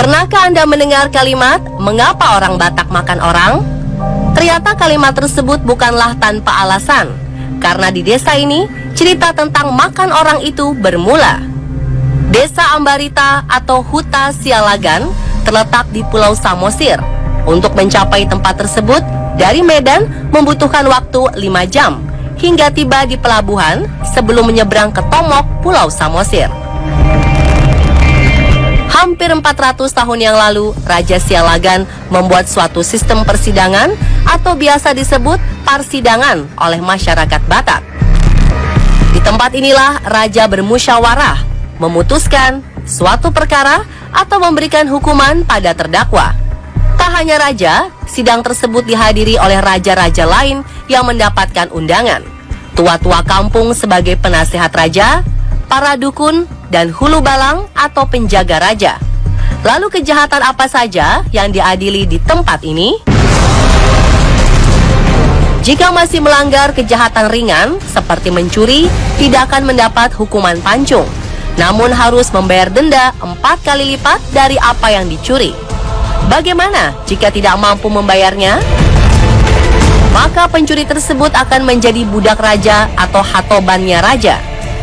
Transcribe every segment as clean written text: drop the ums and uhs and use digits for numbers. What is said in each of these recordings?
Pernahkah Anda mendengar kalimat, mengapa orang Batak makan orang? Ternyata kalimat tersebut bukanlah tanpa alasan. Karena di desa ini, cerita tentang makan orang itu bermula. Desa Ambarita atau Huta Sialagan terletak di Pulau Samosir. Untuk mencapai tempat tersebut, dari Medan membutuhkan waktu 5 jam hingga tiba di pelabuhan sebelum menyeberang ke Tomok, Pulau Samosir. Hampir 400 tahun yang lalu, Raja Sialagan membuat suatu sistem persidangan atau biasa disebut parsidangan oleh masyarakat Batak. Di tempat inilah Raja bermusyawarah, memutuskan suatu perkara atau memberikan hukuman pada terdakwa. Tak hanya Raja, sidang tersebut dihadiri oleh raja-raja lain yang mendapatkan undangan. Tua-tua kampung sebagai penasehat raja, para dukun, dan hulu balang atau penjaga raja. Lalu kejahatan apa saja yang diadili di tempat ini? Jika masih melanggar kejahatan ringan seperti mencuri, tidak akan mendapat hukuman pancung, namun harus membayar denda 4 kali lipat dari apa yang dicuri. Bagaimana jika tidak mampu membayarnya? Maka pencuri tersebut akan menjadi budak raja atau hatobannya raja.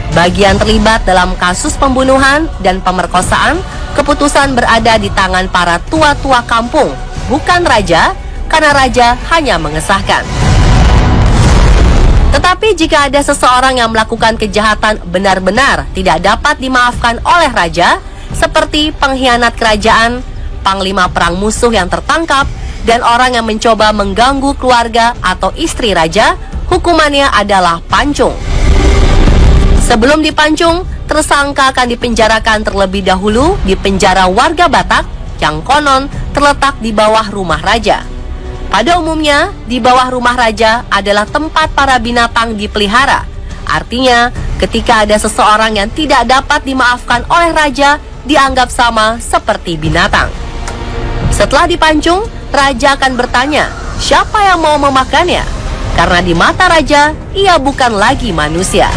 Bagian terlibat dalam kasus pembunuhan dan pemerkosaan, keputusan berada di tangan para tua-tua kampung, bukan raja, karena raja hanya mengesahkan. Tetapi jika ada seseorang yang melakukan kejahatan benar-benar tidak dapat dimaafkan oleh raja, seperti pengkhianat kerajaan, panglima perang musuh yang tertangkap, dan orang yang mencoba mengganggu keluarga atau istri raja, hukumannya adalah pancung. Sebelum dipancung, tersangka akan dipenjarakan terlebih dahulu di penjara warga Batak yang konon terletak di bawah rumah raja. Pada umumnya, di bawah rumah raja adalah tempat para binatang dipelihara. Artinya, ketika ada seseorang yang tidak dapat dimaafkan oleh raja, dianggap sama seperti binatang. Setelah dipancung, raja akan bertanya, siapa yang mau memakannya? Karena di mata raja, ia bukan lagi manusia.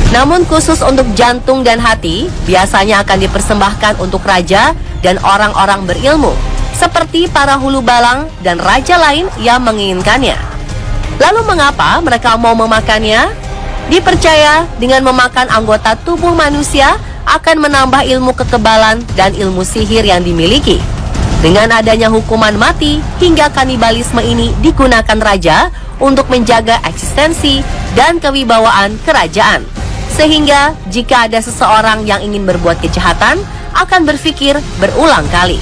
Namun khusus untuk jantung dan hati, biasanya akan dipersembahkan untuk raja dan orang-orang berilmu, seperti para hulu balang dan raja lain yang menginginkannya. Lalu mengapa mereka mau memakannya? Dipercaya dengan memakan anggota tubuh manusia akan menambah ilmu kekebalan dan ilmu sihir yang dimiliki. Dengan adanya hukuman mati hingga kanibalisme ini digunakan raja untuk menjaga eksistensi dan kewibawaan kerajaan. Sehingga jika ada seseorang yang ingin berbuat kejahatan, akan berpikir berulang kali.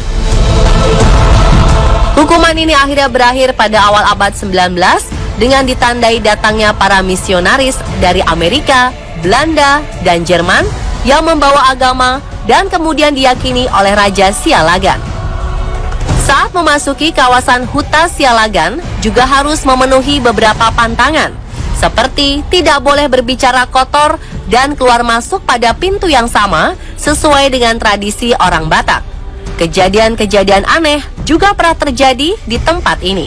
Hukuman ini akhirnya berakhir pada awal abad 19 dengan ditandai datangnya para misionaris dari Amerika, Belanda, dan Jerman yang membawa agama dan kemudian diyakini oleh Raja Sialagan. Saat memasuki kawasan Huta Sialagan juga harus memenuhi beberapa pantangan, seperti tidak boleh berbicara kotor dan keluar masuk pada pintu yang sama sesuai dengan tradisi orang Batak. Kejadian-kejadian aneh juga pernah terjadi di tempat ini.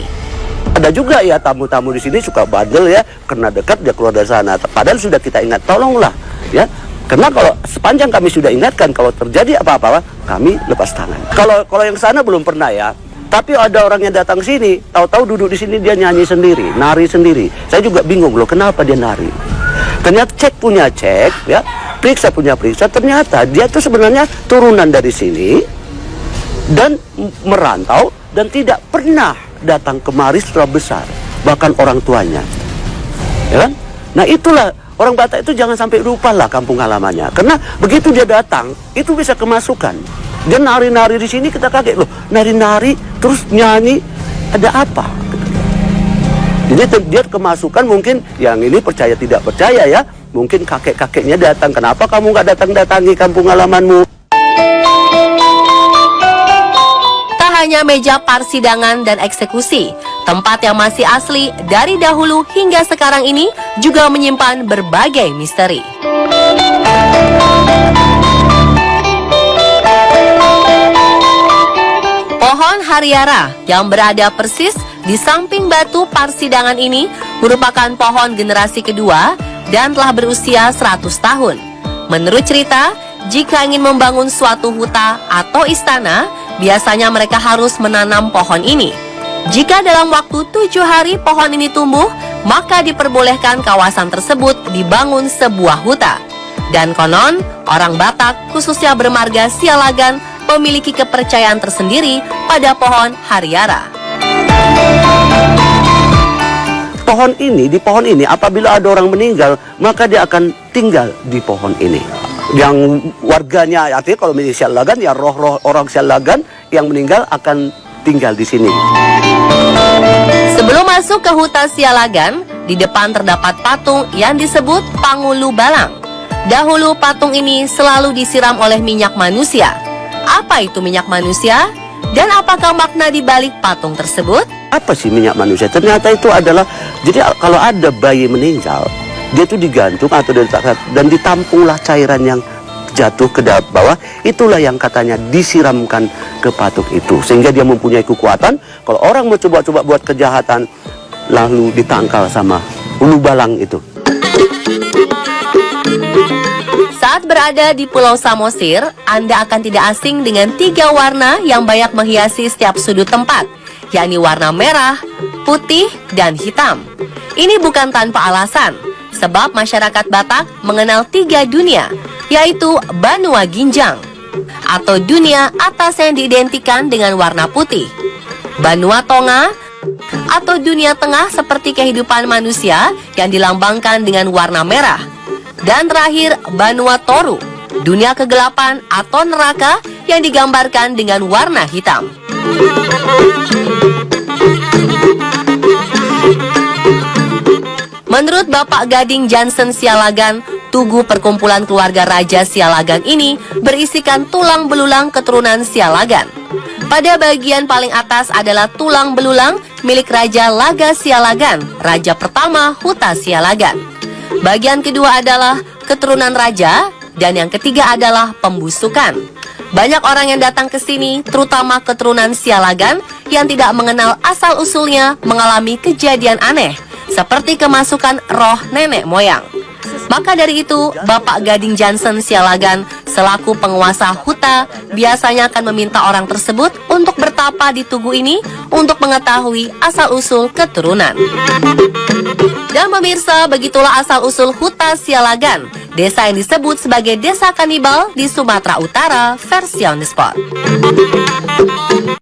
Ada juga ya tamu-tamu di sini suka bandel ya, karena dekat dia keluar dari sana. Padahal sudah kita ingat, tolonglah ya. Karena kalau sepanjang kami sudah ingatkan kalau terjadi apa-apa, kami lepas tangan. Kalau yang sana belum pernah ya. Tapi ada orang yang datang sini, tahu-tahu duduk di sini dia nyanyi sendiri, nari sendiri. Saya juga bingung loh, kenapa dia nari? Ternyata cek punya cek, ya, periksa punya periksa. Ternyata dia tuh sebenarnya turunan dari sini dan merantau dan tidak pernah datang kemari setelah besar, bahkan orang tuanya, ya kan? Nah itulah orang Batak itu jangan sampai lupa lah kampung halamannya, karena begitu dia datang itu bisa kemasukan. Dia nari-nari di sini kita kaget loh, nari-nari terus nyanyi, ada apa? Jadi dia kemasukan mungkin yang ini percaya tidak percaya ya, mungkin kakek-kakeknya datang, kenapa kamu nggak datang-datangi kampung halamanmu? Tak hanya meja persidangan dan eksekusi, tempat yang masih asli dari dahulu hingga sekarang ini juga menyimpan berbagai misteri. Pohon Hariara yang berada persis di samping batu persidangan ini merupakan pohon generasi kedua dan telah berusia 100 tahun. Menurut cerita, jika ingin membangun suatu huta atau istana, biasanya mereka harus menanam pohon ini. Jika dalam waktu 7 hari pohon ini tumbuh, maka diperbolehkan kawasan tersebut dibangun sebuah huta. Dan konon, orang Batak, khususnya bermarga Sialagan, memiliki kepercayaan tersendiri pada pohon hariara. Di pohon ini apabila ada orang meninggal, maka dia akan tinggal di pohon ini. Yang warganya, artinya kalau misalnya Sialagan, ya roh-roh orang Sialagan yang meninggal akan tinggal di sini. Sebelum masuk ke huta Sialagan, di depan terdapat patung yang disebut Pangulu Balang. Dahulu patung ini selalu disiram oleh minyak manusia. Apa itu minyak manusia? Dan apakah makna di balik patung tersebut? Apa sih minyak manusia? Ternyata itu adalah, jadi kalau ada bayi meninggal, dia itu digantung atau diletakkan dan ditampunglah cairan yang jatuh ke bawah. Itulah yang katanya disiramkan ke patung itu, sehingga dia mempunyai kekuatan. Kalau orang mau coba-coba buat kejahatan, lalu ditangkal sama ulu balang itu. Saat berada di Pulau Samosir, Anda akan tidak asing dengan 3 warna yang banyak menghiasi setiap sudut tempat, yakni warna merah, putih, dan hitam. Ini bukan tanpa alasan, sebab masyarakat Batak mengenal 3 dunia, yaitu Banua Ginjang, atau dunia atas yang diidentikan dengan warna putih, Banua Tonga, atau dunia tengah seperti kehidupan manusia yang dilambangkan dengan warna merah, dan terakhir Banua Toru, dunia kegelapan atau neraka yang digambarkan dengan warna hitam. Menurut Bapak Gading Jansen Sialagan, tugu perkumpulan keluarga Raja Sialagan ini berisikan tulang belulang keturunan Sialagan. Pada bagian paling atas adalah tulang belulang milik Raja Laga Sialagan, raja pertama Huta Sialagan. Bagian kedua adalah keturunan raja, dan yang ketiga adalah pembusukan. Banyak orang yang datang ke sini, terutama keturunan Sialagan yang tidak mengenal asal-usulnya, mengalami kejadian aneh, seperti kemasukan roh nenek moyang. Maka dari itu, Bapak Gading Jansen Sialagan selaku penguasa huta biasanya akan meminta orang tersebut untuk bertapa di tugu ini untuk mengetahui asal-usul keturunan. Dan pemirsa, begitulah asal-usul Huta Sialagan, desa yang disebut sebagai desa kanibal di Sumatera Utara versi On The Spot.